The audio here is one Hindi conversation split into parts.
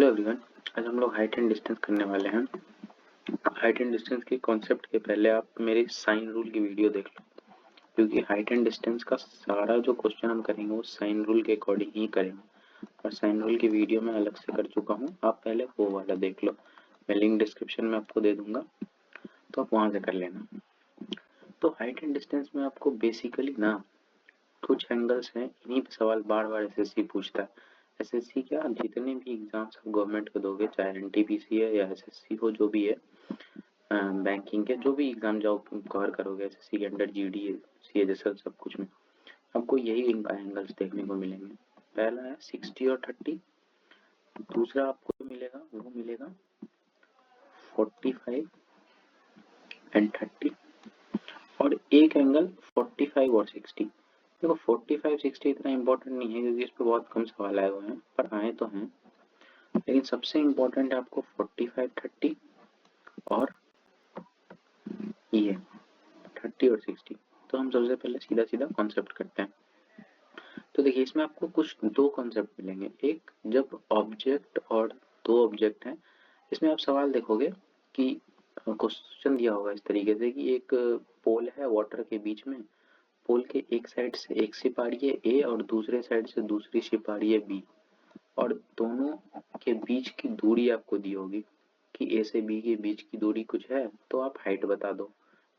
हेलो एवरीवन, आज हम लोग हाइट एंड डिस्टेंस करने वाले हैं। हाइट एंड डिस्टेंस के कॉन्सेप्ट के पहले आप मेरी साइन रूल की वीडियो देख लो, क्योंकि हाइट एंड डिस्टेंस का सारा जो क्वेश्चन हम करेंगे वो साइन रूल के अकॉर्डिंग ही करेंगे। और साइन रूल की वीडियो मैं अलग से कर चुका हूँ, आप पहले वो वाला देख लो। मैं लिंक डिस्क्रिप्शन में आपको दे दूंगा, तो आप वहाँ से कर लेना। तो हाइट एंड डिस्टेंस में आपको बेसिकली ना कुछ एंगल्स हैं, इन्हीं पे सवाल बार बार एसएससी पूछता है। एसएससी क्या, जितने भी एग्जाम्स आप गवर्नमेंट को दोगे, चाहे एनटीपीसी है या एसएससी हो, जो भी है, बैंकिंग के जो भी एग्जाम जाओ कवर करोगे एसएससी के अंडर, जीडी सीएचएसएल सब कुछ में आपको यही एंगल्स देखने को मिलेंगे। पहला है 60 और 30, दूसरा आपको मिलेगा वो मिलेगा 45 एंड 30, और एक एंगल 45 और 60। देखो 45-60 इतना इम्पोर्टेंट नहीं है क्योंकि इस पे बहुत कम सवाल आए हुए हैं, पर आए तो हैं। लेकिन सबसे इम्पोर्टेंट है आपको 45-30 और ये 30 और 60। तो हम सबसे पहले सीधा सीधा कॉन्सेप्ट करते हैं। तो देखिए इसमें आपको कुछ दो कॉन्सेप्ट मिलेंगे। एक, जब ऑब्जेक्ट और दो ऑब्जेक्ट हैं, इसमें आप सवाल देखोगे कि क्वेश्चन दिया होगा इस तरीके से कि एक पोल है वाटर के बीच में, पोल के एक साइड से एक शिप आ रही है ए और दूसरे साइड से दूसरी शिप आ रही है बी, और दोनों के बीच की दूरी आपको दी होगी कि ए से बी के बीच की दूरी कुछ है, तो आप हाइट बता दो।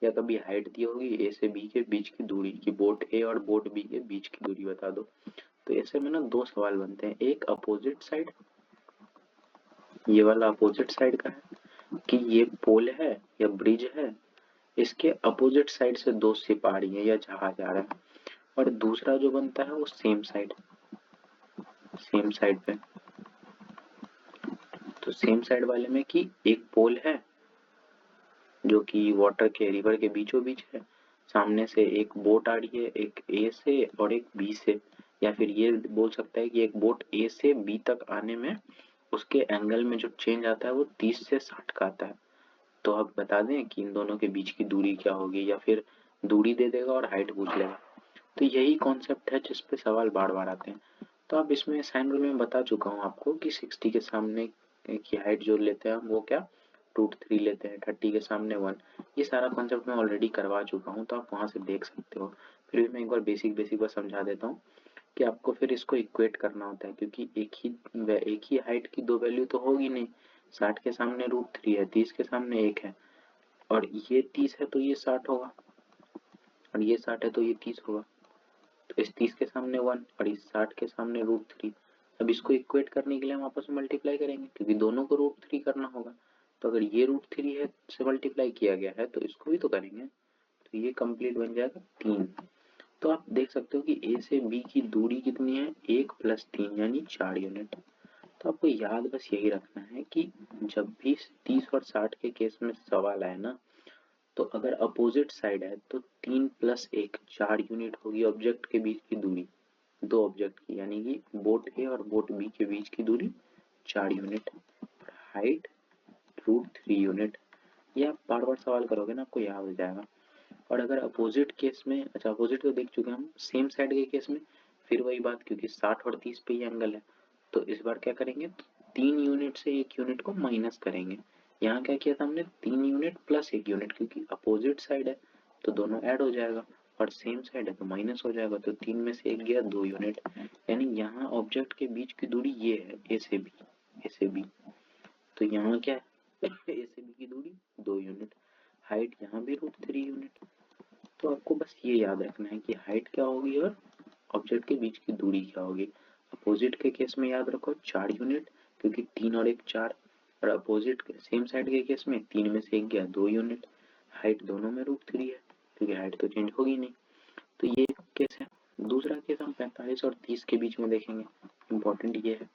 या कभी हाइट दी होगी ए से बी के बीच की दूरी कि बोट ए और बोट बी के बीच की दूरी बता दो। तो ऐसे में ना दो सवाल बनते हैं, एक अपोजिट साइड, ये वाला अपोजिट साइड का है कि ये पोल है या ब्रिज है, इसके अपोजिट साइड से दो शिप आ रही है या जहाज आ रहा है। और दूसरा जो बनता है वो सेम साइड पे। तो सेम साइड वाले में कि एक पोल है जो कि वाटर के रिवर के बीचों बीच है, सामने से एक बोट आ रही है, एक ए से और एक बी से, या फिर ये बोल सकता है कि एक बोट ए से बी तक आने में उसके एंगल में जो चेंज आता है वो 30 से 60 का आता है। तो आप बता दें कि इन दोनों के बीच की दूरी क्या होगी, या फिर दूरी दे देगा और हाइट पूछ लेगा। तो यही कॉन्सेप्ट है जिस पे सवाल बार बार आते हैं। तो अब इसमें साइन रूल में बता चुका हूँ आपको कि 60 के सामने की हाइट जो लेते हैं हम वो क्या √3 लेते हैं, 30 के सामने 1। ये सारा कॉन्सेप्ट मैं ऑलरेडी करवा चुका हूँ, तो आप वहाँ से देख सकते हो। फिर भी मैं एक बार बेसिक बस समझा देता हूँ कि आपको फिर इसको इक्वेट करना होता है, क्योंकि एक ही हाइट की दो वैल्यू तो होगी नहीं। 60 के सामने √3 है, 30 के सामने 1 है, और ये 30 है तो ये 60 होगा, और ये 60 है तो ये 30 होगा। तो इस 30 के सामने 1 और इस 60 के सामने √3। अब इसको इक्वेट करने के लिए हम आपस में मल्टीप्लाई करेंगे, क्योंकि दोनों को √3 करना होगा। तो अगर ये √3 है से मल्टीप्लाई किया गया है तो इसको भी तो करेंगे, तो ये कंप्लीट बन जाएगा 3। तो आप देख सकते हो कि ए से बी की दूरी कितनी है, 1 + 3 यानी 4 यूनिट। तो आपको याद बस यही रखना है कि जब भी 30 और 60 के केस में सवाल आए ना, तो अगर अपोजिट साइड है तो 3 + 1 4 यूनिट होगी ऑब्जेक्ट के बीच की दूरी, दो ऑब्जेक्ट की, यानी कि बोट ए और बोट बी के बीच की दूरी 4 यूनिट, हाइट √3 यूनिट। ये आप बार बार सवाल करोगे ना आपको याद हो जाएगा। और अगर अपोजिट केस में, अच्छा अपोजिट तो देख चुके हम, सेम साइड के केस में फिर वही बात, क्योंकि 60 और 30 पे ही एंगल है, तो इस बार क्या करेंगे, 3 यूनिट से 1 यूनिट को माइनस करेंगे। यहाँ क्या किया था हमने, 3 यूनिट प्लस 1 यूनिट, क्योंकि अपोजिट साइड है तो दोनों ऐड हो जाएगा, और सेम साइड है तो माइनस हो जाएगा। तो 3 में से 1 गया 2 यूनिट, यानी यहाँ ऑब्जेक्ट के बीच की दूरी ये है ए से बी। तो यहाँ क्या है ए से बी की दूरी 2 यूनिट, हाइट यहाँ भी √3 यूनिट। तो आपको बस ये याद रखना है कि हाइट क्या होगी और ऑब्जेक्ट के बीच की दूरी क्या होगी। अपोजिट के केस में याद रखो 4 यूनिट, क्योंकि 3 और 1 4, और अपोजिट के सेम साइड के केस में 3 में से 1 गया 2 यूनिट, हाइट दोनों में √3 है क्योंकि हाइट तो चेंज होगी नहीं। तो ये केस है। दूसरा केस हम 45 और 30 के बीच में देखेंगे। इम्पोर्टेंट ये है,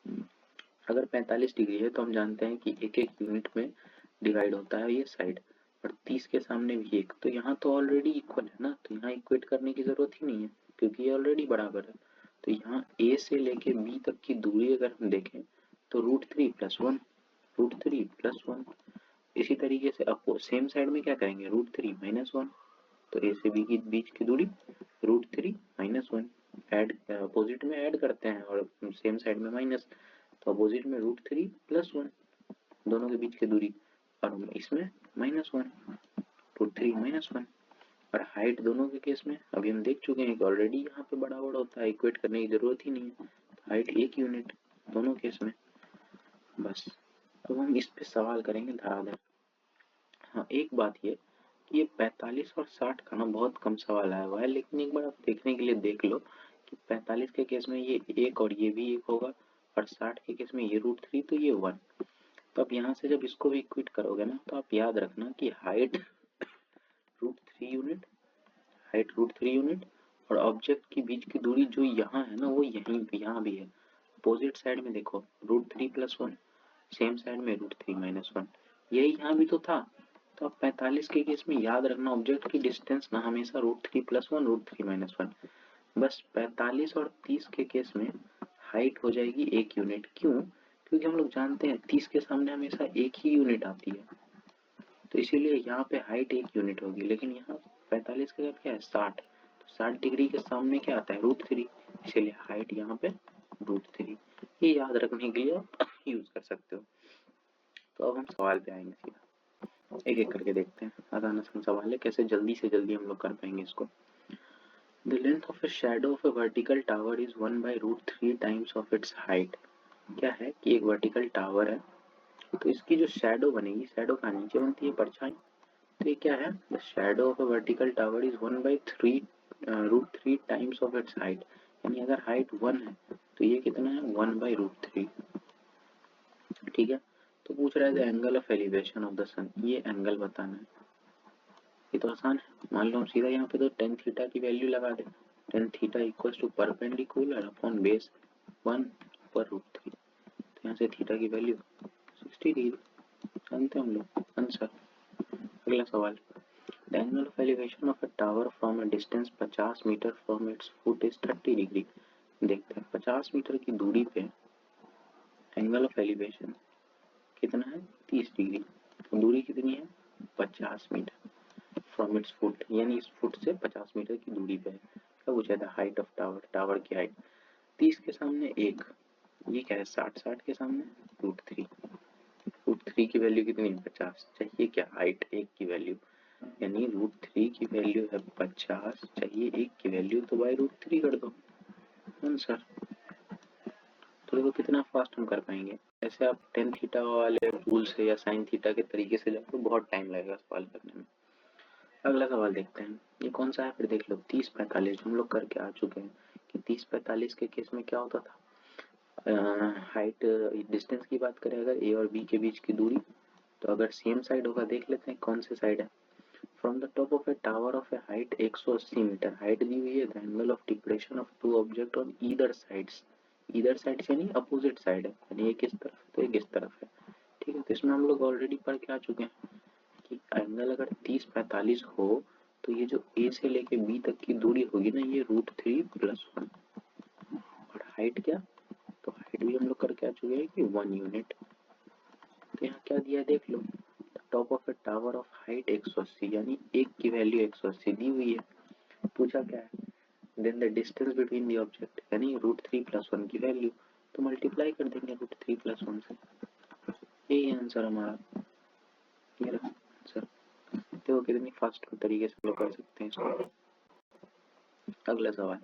अगर 45 डिग्री है तो हम जानते हैं कि एक एक यूनिट में डिवाइड होता है ये साइड, और 30 के सामने भी 1, तो यहाँ तो ऑलरेडी इक्वल है ना, तो यहाँ इक्वेट करने की जरूरत ही नहीं है क्योंकि ये ऑलरेडी बराबर है। तो यहाँ ए से लेके बी तक की दूरी अगर हम देखें तो √3 + 1, √3 + 1। इसी तरीके से अब सेम साइड में क्या करेंगे, √3 - 1, तो ए से बी की बीच की दूरी √3 - 1, ऐड अपोजिट में ऐड करते हैं और सेम साइड में माइनस। तो अपोजिट में √3 + 1 दोनों के बीच की दूरी, और इसमें -1 √3 - 1। और हाइट दोनों के केस में अभी हम देख चुके हैं कि ऑलरेडी यहाँ पे बड़ा होता है, इक्वेट करने की जरूरत ही नहीं है। तो हाइट 1 यूनिट दोनों केस में। बस अब हम इस पे सवाल करेंगे धराधर। हाँ, एक बात ये कि ये 45 और 60 का ना बहुत कम सवाल आया हुआ है, लेकिन एक बार आप देखने के लिए देख लो कि 45 के केस में ये 1 और ये भी 1 होगा, और 60 के केस में ये √3 तो ये 1। तो अब यहाँ से जब इसको भी इक्विट करोगे ना, तो आप याद रखना कि हाइट √3 यूनिट, हाइट √3 यूनिट, और ऑब्जेक्ट के बीच की दूरी जो यहाँ है ना, वो यहीं यहाँ भी है। अपोजिट साइड में देखो √3 + 1, सेम साइड में √3 - 1, यही यहाँ भी तो था। तो अब 45 के केस में याद रखना ऑब्जेक्ट की डिस्टेंस ना हमेशा √3 + 1 √3 - 1। बस 45 और 30 के केस में हाइट हो जाएगी 1 यूनिट। क्यों? क्योंकि हम लोग जानते हैं 30 के सामने हमेशा 1 ही यूनिट आती है, तो इसीलिए यहाँ पे हाइट 1 यूनिट होगी। लेकिन यहाँ 45 का क्या है 60, तो 60 डिग्री के सामने क्या आता है √3, इसीलिए हाइट यहाँ पे √3। ये याद रखने के लिए आप यूज कर सकते हो। तो अब हम सवाल पे आएंगे सीधा, एक एक करके देखते हैं। आसान आसान सवाल है, कैसे जल्दी से जल्दी हम लोग कर पाएंगे इसको। The length of a shadow of a vertical tower is 1 by √3 times of its height। क्या है कि एक वर्टिकल टावर है, तो इसकी जो शैडो बनेगी, शैडो का नीचे बनती है परछाई, तो ये क्या है, the shadow of a vertical tower is 1/3 √3 times of its height. यानी अगर हाइट 1 है तो ये कितना है 1/√3। ठीक है, तो पूछ रहा है the angle of elevation of the sun, ये एंगल बताना है। ये तो आसान है, मान लो हम सीधा यहाँ पे तो tan थीटा की वैल्यू लगा दे। tan theta equals to perpendicular upon base 1/√3। तो यहाँ से थीटा की वैल्यू 60 डिग्री, जानते हैं हम लोग आंसर। अगला सवाल, the angle of elevation of a tower from a distance 50 meter from its foot is 30 degree. देखते हैं 50 मीटर की दूरी पे एंगल ऑफ एलिवेशन कितना है 30 डिग्री। तो दूरी कितनी है 50 मीटर फ्रॉम इट्स फुट, यानी इस फुट से 50 मीटर की दूरी पे है। क्या पूछा था, हाइट ऑफ टावर, टावर की हाइट। 30 के सामने 1, ये क्या है 60, 60 के सामने √3, √3 की वैल्यू कितनी है 50, चाहिए क्या हाइट 1 की वैल्यू, यानी √3 की वैल्यू है 50, चाहिए 1 की वैल्यू, तो बाई √3 कर दो आंसर। तो देखो कितना फास्ट हम कर पाएंगे। ऐसे आप tan थीटा वाले रूल से या sin थीटा के तरीके से जाओ तो बहुत टाइम लगेगा सवाल करने में। अगला सवाल देखते हैं, ये कौन सा है फिर देख लो। 30-45 हम लोग करके आ चुके हैं कि 30-45 के केस में क्या होता था, हाइट डिस्टेंस की बात करें अगर ए और बी के बीच की दूरी, तो अगर सेम साइड होगा देख लेते हैं कौन से साइड है। From the top of a tower of a height 180 metre, height दी हुई है, the angle of depression of two object on either sides, either side यानी अपोजिट साइड है, यानी एक इस तरफ है तो एक इस तरफ है। ठीक है, तो इसमें हम लोग ऑलरेडी पढ़ के आ चुके हैं कि एंगल अगर 30-45 हो तो ये जो ए से लेके बी तक की दूरी होगी ना, ये √3 + 1, और हाइट क्या, तो हाइट भी हम लोग करके आ चुके हैं कि 1 यूनिट। तो यहाँ क्या दिया है देख लो, top of a tower of height 180, यानी 1 की वैल्यू 180 दी हुई है। पूछा क्या है, then the distance between the object, यानी √3 + 1 की वैल्यू, तो मल्टीप्लाई कर देंगे √3 + 1 से, यही आंसर हमारा। ये रहा आंसर। देखो कितनी फास्ट तरीके से लोग कर सकते हैं इसको। अगला सवाल,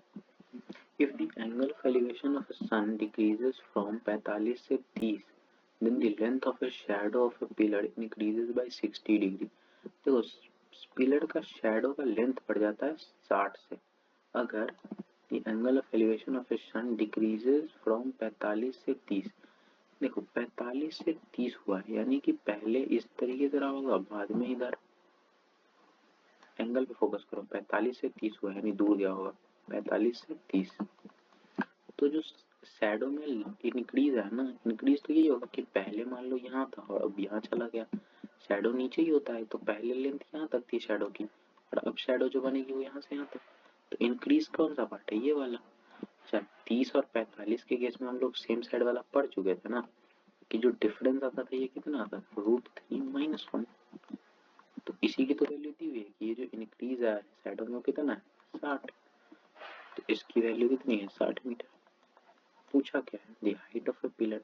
if the angle of elevation of sun decreases from 45 से 30, then the length of a shadow of a pillar increases by 60 degree. देखो पिलर का शैडो का लेंथ बढ़ जाता है 60 से, अगर the angle of elevation of a sun decreases from 45 से 30। देखो 45 से 30 हुआ है, यानी कि पहले इस तरीके से रहा होगा, बाद में इधर एंगल पे फोकस करो, 45 से 30 हुआ है यानी दूर गया होगा 45 से 30। तो जो शैडो में इंक्रीज है ना, इंक्रीज तो यही होगा कि पहले मान लो यहाँ था और अब यहाँ चला गया, शैडो नीचे ही होता है, तो पहले लेंथ यहाँ तक थी शैडो की, और अब शैडो जो बनेगी वो यहाँ से यहाँ तक। तो इंक्रीज कौन सा पार्ट है, ये वाला। अच्छा 30 और 45 के केस में हम लोग सेम साइड वाला पढ़ चुके थे ना, कि जो डिफरेंस आता था ये कितना आता था √3 - 1। तो इसी की तो वैल्यू दी हुई है कि ये जो इंक्रीज है शैडो में वो कितना है 60, तो इसकी वैल्यू कितनी है 60 मीटर। पूछा क्या है, the height of A pillar,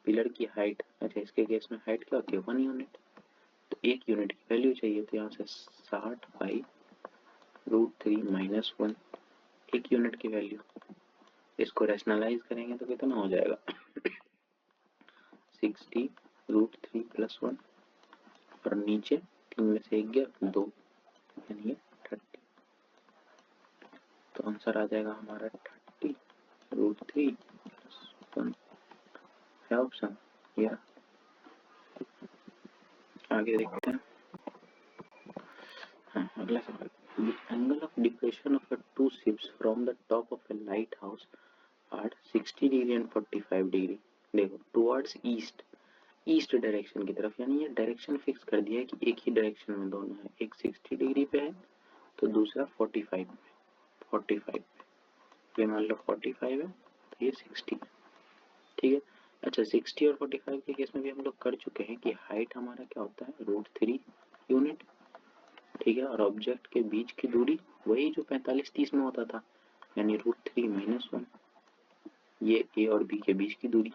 pillar की हाइट, अच्छा इसके केस में हाइट क्या होती है 1 यूनिट, तो 1 यूनिट की वैल्यू चाहिए, तो यहाँ से 60/√3 - 1 1 यूनिट की वैल्यू। इसको रैशनलाइज करेंगे तो कितना हो जाएगा 60√3 + 1 और नीचे 3 में से 1 गया 2, यानी 30। तो आंसर आ जाएगा हमारा 30√3 + 1 है ऑप्शन। या आगे देखते हैं। हाँ, अगला सवाल। The angle of depression of two ships from the top of a lighthouse are 60° and 45°। देखो टुवर्ड्स ईस्ट, ईस्ट डायरेक्शन की तरफ, यानी ये डायरेक्शन फिक्स कर दिया है कि एक ही डायरेक्शन में दोनों है, एक 60 डिग्री पे है तो दूसरा 45 पे, 45 पे, ये मान लो 45 है तो ये 60 है, ठीक है। अच्छा 60 और 45 के केस में भी हम लोग कर चुके हैं कि हाइट हमारा क्या होता है √3 यूनिट, ठीक है, और ऑब्जेक्ट के बीच की दूरी वही जो 45-30 में होता था, यानी √3 - 1, ये ए और बी के बीच की दूरी।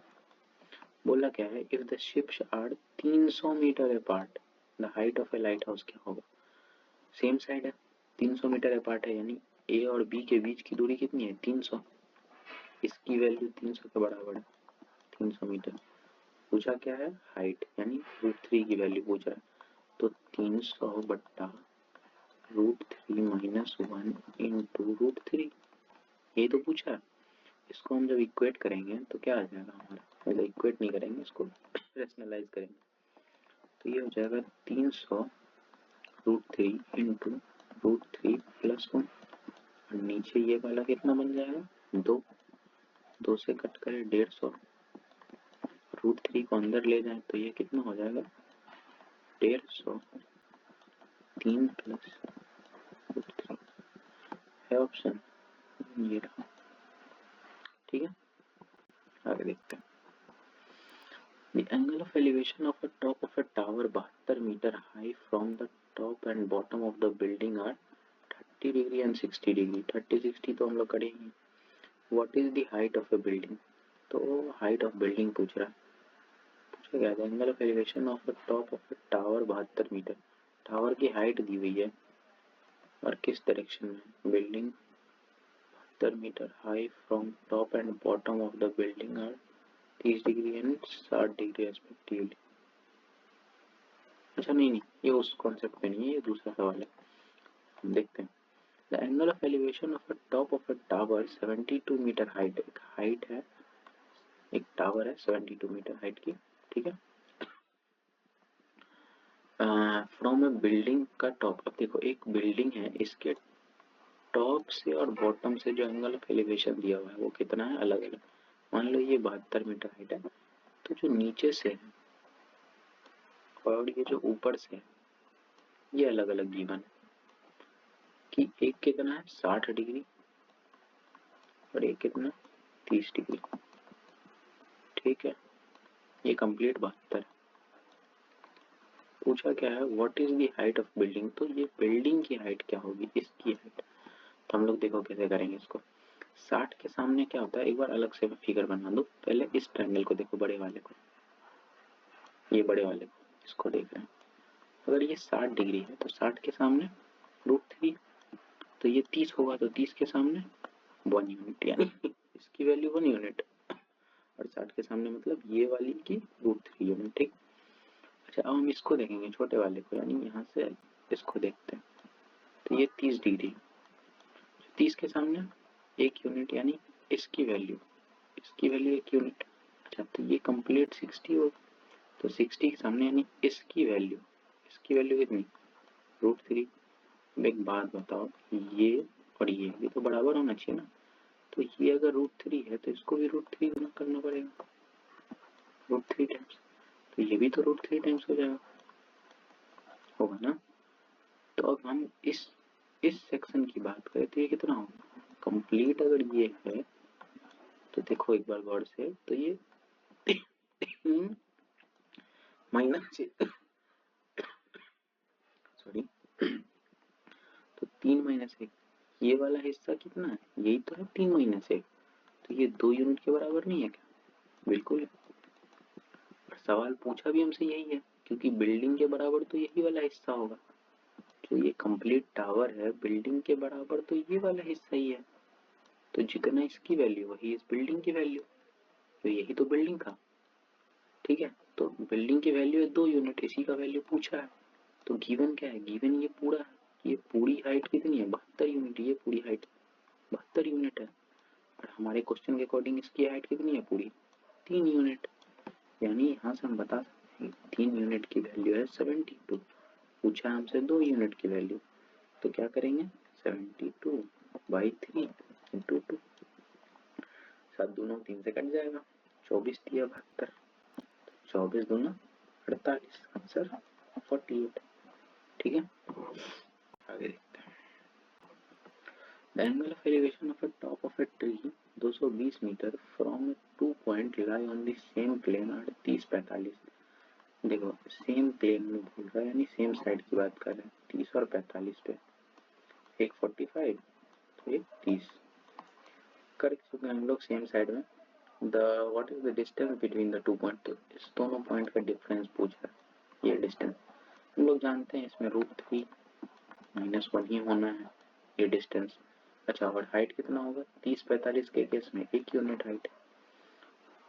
बोला क्या है, if the ships are 300 meter apart the height of a lighthouse, क्या होगा, सेम साइड है 300 मीटर अपार्ट है, यानी ए और बी के बीच की दूरी कितनी है 300, इसकी वैल्यू 300 के बराबर है, 300 मीटर। पूछा क्या है हाइट, यानी √3 की वैल्यू पूछ रहा है, तो 300/√3 - 1 इंटू √3, ये तो पूछा है। इसको हम जब इक्वेट करेंगे तो क्या आ जाएगा हमारा, मतलब इक्वेट नहीं करेंगे, इसको रैशनलाइज करेंगे, तो ये हो जाएगा 300√3 इंटू √3 + 1 और नीचे ये वाला कितना बन जाएगा 2, 2 से कट करे 150, √3 को अंदर ले जाए तो ये कितना हो जाएगा 150, 3 + √3 है ऑप्शन, ये रहा, ठीक है। आगे देखते हैं। The angle of elevation of the top of a tower 72 meter high from the top and bottom of the building are 30° and 60°। 30-60 तो हम लोग करेंगे। What is the height of a building? तो हाइट ऑफ बिल्डिंग पूछ रहा है, पूछा गया था angle of elevation of the top of a tower 72 meter, tower की हाइट दी हुई है और किस डायरेक्शन में, building 72 meter high from top and bottom of the building are 30° and 60° respectively. अच्छा नहीं, ये उस कॉन्सेप्ट पे नहीं है, ये दूसरा सवाल है, हम देखते हैं। The angle of elevation of the top of a tower 72 meter height, एक हाइट है, एक टावर है 72 मीटर हाइट की, ठीक है, फ्रॉम ए बिल्डिंग का टॉप। अब देखो एक बिल्डिंग है, इसके टॉप से और बॉटम से जो एंगल ऑफ एलिवेशन दिया हुआ है वो कितना है अलग अलग, मान लो ये 72 मीटर हाइट है, तो जो नीचे से है और ये जो ऊपर से है ये अलग अलग गिवन है कि एक कितना है 60 डिग्री और एक कितना 30 डिग्री, ठीक है, ये कंप्लीट 72 है। पूछा क्या है what is the height of building, तो ये बिल्डिंग की हाइट क्या होगी, इसकी हाइट। तो हम लोग देखो कैसे करेंगे इसको, 60 के सामने क्या होता है, एक बार अलग से फिगर बना दो, पहले इस ट्रायंगल को देखो, बड़े वाले को, ये बड़े वाले को, इसको देख रहे हैं, अगर ये 60 डिग्री है तो 60 के सामने √3, तो ये 30 होगा तो 30 के सामने 1 यूनिट, यानी इसकी वैल्यू 1 यूनिट, और 60 के सामने मतलब ये वाली की √3 यूनिट, ठीक। अच्छा अब हम इसको देखेंगे छोटे वाले को, यानी यहाँ से इसको देखते हैं, तो ये 30 डिग्री, 30 के सामने 1 यूनिट, यानी इसकी वैल्यू 1 यूनिट। अच्छा तो ये कंप्लीट 60 हो, तो 60 के सामने यानी इसकी वैल्यू कितनी √3। अब एक बात बताओ, ये और ये तो बराबर होना चाहिए ना, तो ये अगर √3 है तो इसको भी √3 गुना करना पड़ेगा, √3 टाइम्स, तो ये भी तो √3 टाइम्स हो जाएगा, होगा ना। तो अब हम इस सेक्शन की बात करें तो ये कितना होगा कंप्लीट, अगर ये है तो देखो एक बार गौर से, तो ये माइनस सॉरी तो 3 - 1, ये वाला हिस्सा कितना है, यही तो है 3 - 1, तो ये 2 यूनिट के बराबर नहीं है क्या, बिल्कुल है। सवाल पूछा भी हमसे यही है, क्योंकि बिल्डिंग के बराबर तो यही वाला हिस्सा होगा। जो ये कंप्लीट टावर है बिल्डिंग के बराबर तो ये वाला हिस्सा ही है, तो जितना इसकी वैल्यू वही इस बिल्डिंग की वैल्यू, तो यही तो बिल्डिंग था। ठीक है, तो बिल्डिंग की वैल्यू है 2 यूनिट, इसी का वैल्यू पूछा है। तो गिवन क्या है, गिवन ये पूरा है, ये पूरी हाइट कितनी है 72 यूनिट, ये पूरी हाइट 72 यूनिट है। और हमारे क्वेश्चन के अकॉर्डिंग इसकी हाइट कितनी है पूरी 3 यूनिट, यानी यहाँ से हम बता सकते हैं 3 यूनिट की वैल्यू है 72। पूछा हमसे 2 यूनिट की वैल्यू, तो क्या करेंगे 72/3 इंटू 2, 7 दूना 3 से कट जाएगा, 24 दिया 72, 24 दूना 48, आंसर 48। ठीक है, आगे देखते हैं। The angle of elevation of a top of a tree 220 meter from a 2 point lie on the same plane at 30-45। देखो सेम प्लेन में बोल रहा है, यानी सेम साइड की बात कर रहे हैं, 30 और 45 पे, एक 45 तो एक 30 कर चुके हैं हम लोग सेम साइड में। What is the distance between the 2 point, तो इस दोनों पॉइंट का डिफरेंस पूछ रहा है। ये डिस्टेंस हम लोग जानते हैं, इसमें √3 -1 ही होना है ये डिस्टेंस। अच्छा, और हाइट कितना होगा 30-45 के केस में 1 unit height.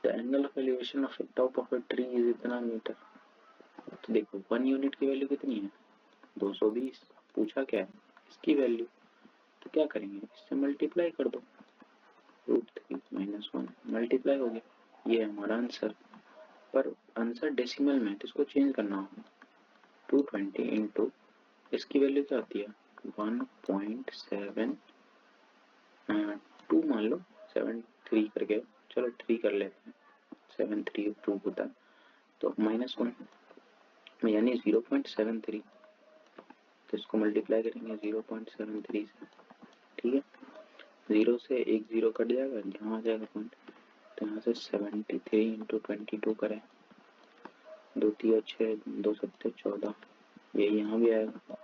The angle of elevation of top of a tree is इतना मीटर, तो देखो 1 यूनिट की वैल्यू कितनी है 220, पूछा क्या है इसकी वैल्यू, तो क्या करेंगे इससे मल्टीप्लाई कर दो, √3 - 1 मल्टीप्लाई हो गया, ये है हमारा आंसर। पर आंसर डेसिमल में, तो इसको चेंज करना होगा, 220 इंटू इसकी वैल्यू क्या होती है 1.7 2 मान लो, 7 3 करके, चलो 3 कर लेते हैं, 7 3 2 होता है, तो -1 यानी 0.73, तो इसको मल्टीप्लाई करेंगे 0.73 से। ठीक है, 0 से एक 0 कट जाएगा, यहाँ आ जाएगा पॉइंट, तो यहाँ से 73 इंटू 22 करें, 2 3 6 2 7 14, ये यहाँ भी आएगा,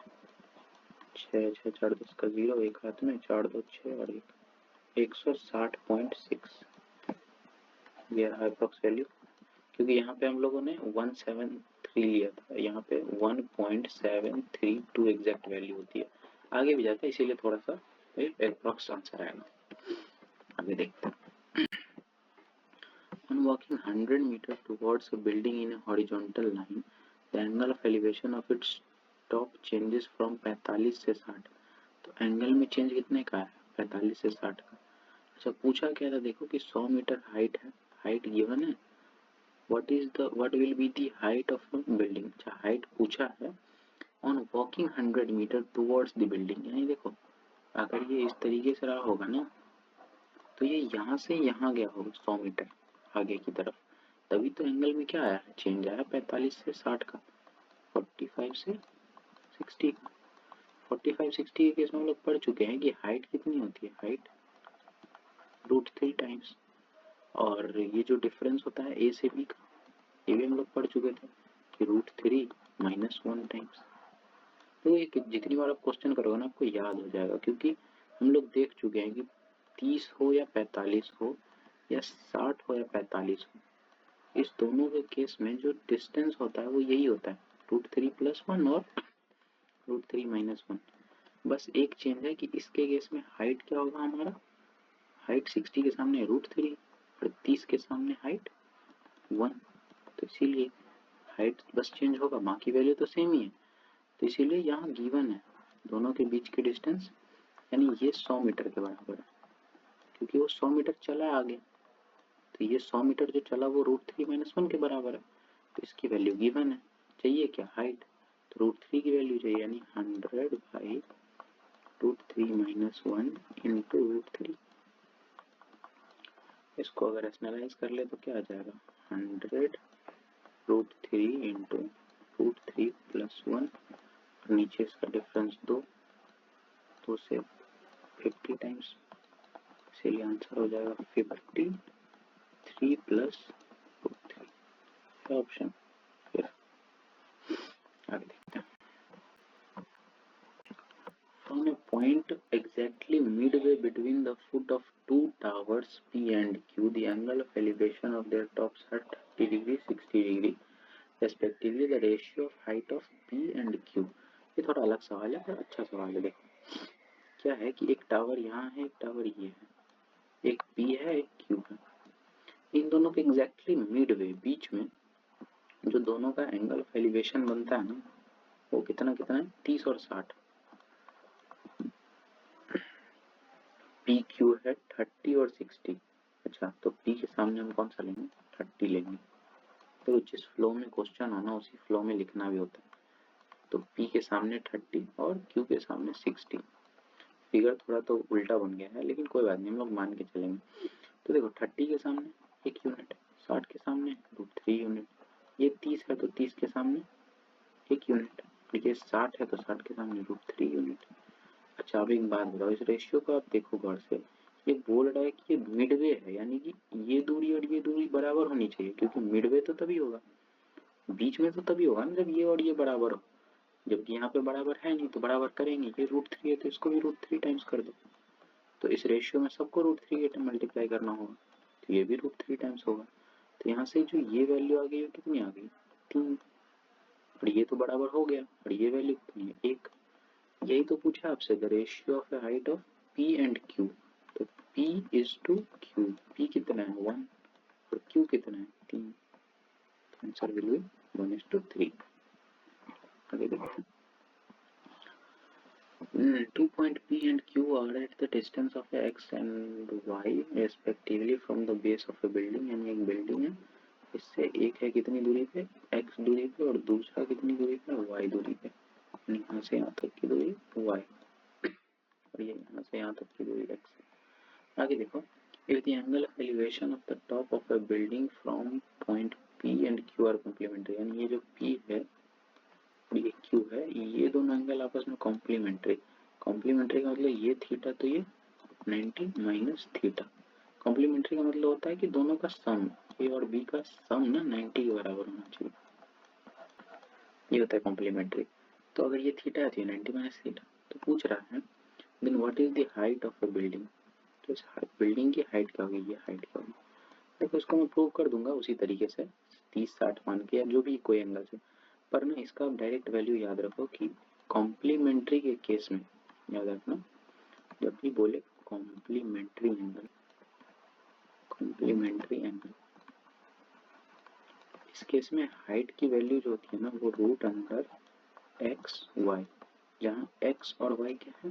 6 6 4 10 का 0, एक हाथ में 4 2 6 और 160.6, ये रहा अप्रॉक्स वैल्यू। क्योंकि यहाँ पे हम लोगों ने 173 लिया था, यहाँ पे 1.732 एग्जैक्ट वैल्यू होती है, आगे भी जाता है, इसीलिए थोड़ा सा अप्रॉक्स आंसर आएगा। आगे देखते हैं। On walking 100 meters towards a building in a horizontal line, the angle of elevation of its top changes from 45 से 60। तो एंगल में चेंज कितने का है 45 से 60 का। अच्छा, पूछा क्या था देखो कि 100 मीटर हाइट है, हाइट गिवन है, what will be the height of a building। अच्छा, हाइट पूछा है on walking 100 meter towards the building, यानी देखो अगर ये इस तरीके से रहा होगा ना, तो ये यहाँ से यहाँ गया होगा 100 मीटर आगे की तरफ, तभी तो एंगल में क्या आया चेंज आया 45 से 60 का, 45 से 60 का। 45 60 के केस में हम लोग पढ़ चुके हैं कि हाइट कितनी होती है, हाइट √3 टाइम्स, और ये जो डिफरेंस होता है ए से बी का, ये भी हम लोग पढ़ चुके थे कि √3 - 1 टाइम्स। तो ये जितनी बार आप क्वेश्चन करोगे ना आपको याद हो जाएगा, क्योंकि हम लोग देख चुके हैं कि 30 हो या 45 हो या 60 हो या 45 हो, इस दोनों के केस में जो डिस्टेंस होता है वो यही होता है, √3 + 1 और √3 - 1। बस एक चेंज है कि इसके केस में हाइट क्या होगा हमारा, हाइट 60 के सामने √3 और 30 के सामने हाइट 1, तो इसीलिए हाइट बस चेंज होगा, बाकी वैल्यू तो सेम ही है। तो इसीलिए यहाँ गिवन है दोनों के बीच की डिस्टेंस, यानी ये 100 मीटर के बराबर है, क्योंकि वो 100 मीटर चला है आगे, तो ये 100 मीटर जो चला वो √3 - 1 के बराबर है, तो इसकी वैल्यू गिवन है। चाहिए क्या हाइट, तो √3 की वैल्यू चाहिए, यानी 100/√3 - 1 इंटू √3। इसको अगर रैशनलाइज कर ले तो क्या आ जाएगा 100/√3 इंटू √3 + 1, और नीचे इसका डिफरेंस 2 से 50 टाइम्स, इसीलिए आंसर हो जाएगा 53 + √3 ऑप्शन। फिर आगे देखते हैं। on a point exactly midway between the foot of two towers P and Q, the angle of elevation of their tops are 30 degree, 60 degree respectively. The ratio of height of P and Q. ये थोड़ा अलग सवाल है पर अच्छा सवाल है। देखो क्या है कि एक टावर यहाँ है, एक टावर ये है, एक P है, एक Q है। इन दोनों के एग्जैक्टली मिडवे बीच में जो दोनों का एंगल ऑफ एलिवेशन बनता है ना, वो कितना कितना है, 30 और 60। पी क्यू है 30 और 60। अच्छा तो पी के सामने हम कौन सा लेंगे, 30 लेंगे। तो जिस फ्लो में क्वेश्चन हो ना उसी फ्लो में लिखना भी होता है। तो पी के सामने 30 और क्यू के सामने 60। फिगर थोड़ा तो उल्टा बन गया है लेकिन कोई बात नहीं, हम लोग मान के चलेंगे। तो देखो 30 के सामने 1 यूनिट, 60 के सामने √3 यूनिट, ये 30 है तो 30 के सामने 1 यूनिट, ये 60 है तो 60 के सामने √3 यूनिट। अच्छा अब एक बात बताओ, इस रेशियो को आप देखो गौर से, ये बोल रहा है कि ये मिडवे है, यानी कि ये दूरी और ये दूरी बराबर होनी चाहिए, क्योंकि मिडवे तो तभी होगा, बीच में तो तभी होगा ना जब ये और ये बराबर हो। जबकि यहाँ पे बराबर है नहीं तो बराबर करेंगे, ये √3 है तो इसको भी √3 टाइम्स कर दो। तो इस रेशियो में सबको √3 के मल्टीप्लाई करना होगा, तो ये भी √3 टाइम्स होगा। तो यहाँ से जो ये वैल्यू आ गई वो कितनी आ गई, 3। और ये तो बराबर हो गया, और ये वैल्यू कितनी है, 1। यही तो पूछा आपसे, the ratio of the height of P and Q। तो P is to Q, P कितना है 1 और Q कितना है 3, तो आंसर विल बी 1:3। आगे देखते हैं। 2 point P and Q are at the distance of x and y respectively from the base of a building, यानी एक बिल्डिंग है, इससे एक है कितनी दूरी पे, x दूरी पे, और दूसरा कितनी दूरी पे, y दूरी पे, यहाँ से यहाँ तक की दूरी y, और ये यहाँ से यहाँ तक की दूरी x है। आगे देखो, if the angle of elevation of the top of a building from point P and Q are complementary, यानी ये जो P है ये Q है, ये दोनों एंगल आपस में कॉम्प्लीमेंट्री। कॉम्प्लीमेंट्री का मतलब ये थीटा तो ये 90 माइनस थीटा। कॉम्प्लीमेंट्री का मतलब होता है कि दोनों का सम, ए और बी का सम ना 90 के बराबर होना चाहिए, ये होता है कॉम्प्लीमेंट्री। तो अगर ये थीटा है तो ये 90 माइनस थीटा। तो पूछ रहा है then what is the height of a building, तो इस बिल्डिंग की हाइट क्या होगी, ये हाइट क्या होगी। देखो इसको मैं प्रूव कर दूंगा उसी तरीके से 30-60 मान के या जो भी कोई एंगल से, पर ना इसका डायरेक्ट वैल्यू याद रखो कि कॉम्प्लीमेंट्री के केस में, याद रखना जब भी बोले कॉम्प्लीमेंट्री एंगल, कॉम्प्लीमेंट्री एंगल, इस केस में हाइट की वैल्यू जो होती है ना वो √x/y, जहाँ x और y क्या है,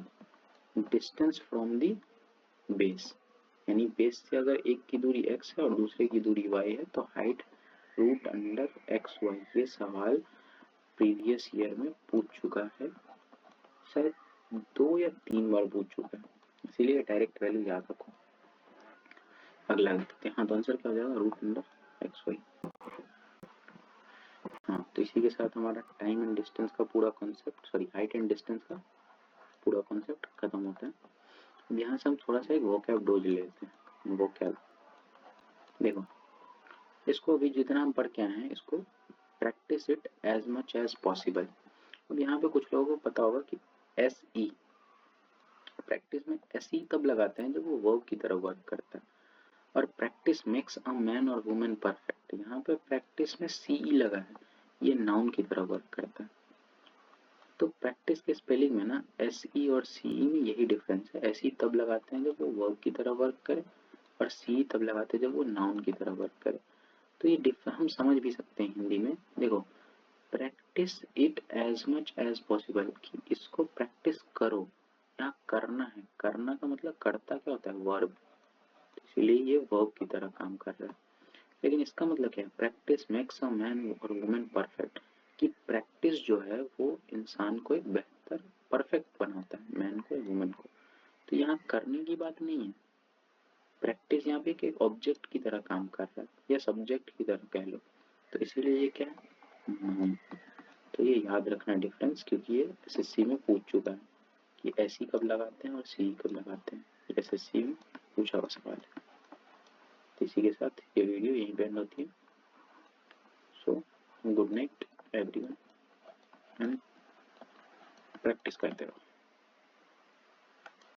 डिस्टेंस फ्रॉम दी बेस, यानी बेस से अगर एक की दूरी x है और दूसरे की दूरी y है तो हाइट √x/y। ये सवाल प्रीवियस ईयर में पूछ चुका है, शायद 2 या 3 बार पूछ चुका है, इसीलिए डायरेक्ट वैल्यू याद रखो। अगला देखते हैं, हाँ तो आंसर क्या हो जाएगा √x/y। हाँ तो इसी के साथ हमारा टाइम एंड डिस्टेंस का पूरा concept, sorry height and distance का पूरा कॉन्सेप्ट खत्म होता है। अब यहाँ से हम थोड़ा सा एक वोकैब डोज लेते हैं। वोकैब देखो, इसको अभी जितना हम पढ़ के आए हैं इसको practice it as much as possible. अब यहाँ पे कुछ लोगों को पता होगा कि SE, प्रैक्टिस में SE तब लगाते हैं जब वो वर्ब की तरह वर्क करता है, और प्रैक्टिस मेक्स अ मैन और वुमेन परफेक्ट, यहाँ पे प्रैक्टिस में CE लगा है, ये नाउन की तरह वर्क करता है। तो प्रैक्टिस के स्पेलिंग में ना SE और CE में यही डिफरेंस है, SE तब लगाते हैं जब वो वर्ब की तरह वर्क करे, और CE तब लगाते हैं जब वो नाउन की तरह वर्क करे। तो ये डिफरेंस हम समझ भी सकते हैं हिंदी में। देखो practice it as much as possible, कि इसको प्रैक्टिस करो, यहाँ करना है, करना का मतलब करता क्या होता है, वर्ब, इसीलिए ये वर्ब की तरह काम कर रहा है। लेकिन इसका मतलब क्या है, प्रैक्टिस मेक्स अ मैन और वुमेन परफेक्ट, कि प्रैक्टिस जो है वो इंसान को एक बेहतर परफेक्ट बनाता है, मैन को वुमेन को। तो यहाँ करने की बात नहीं है, प्रैक्टिस यहाँ पे एक ऑब्जेक्ट की तरह काम कर रहा है या सब्जेक्ट की तरह कह लो, तो इसीलिए ये क्या है, तो ये याद रखना डिफरेंस, क्योंकि ये SSC में पूछ चुका है कि SE कब लगाते हैं और CE कब लगाते हैं, SSC में पूछा हुआ सवाल है। तो इसी के साथ ये वीडियो यहीं पे एंड होती है। So good night everyone, and practice करते रहो।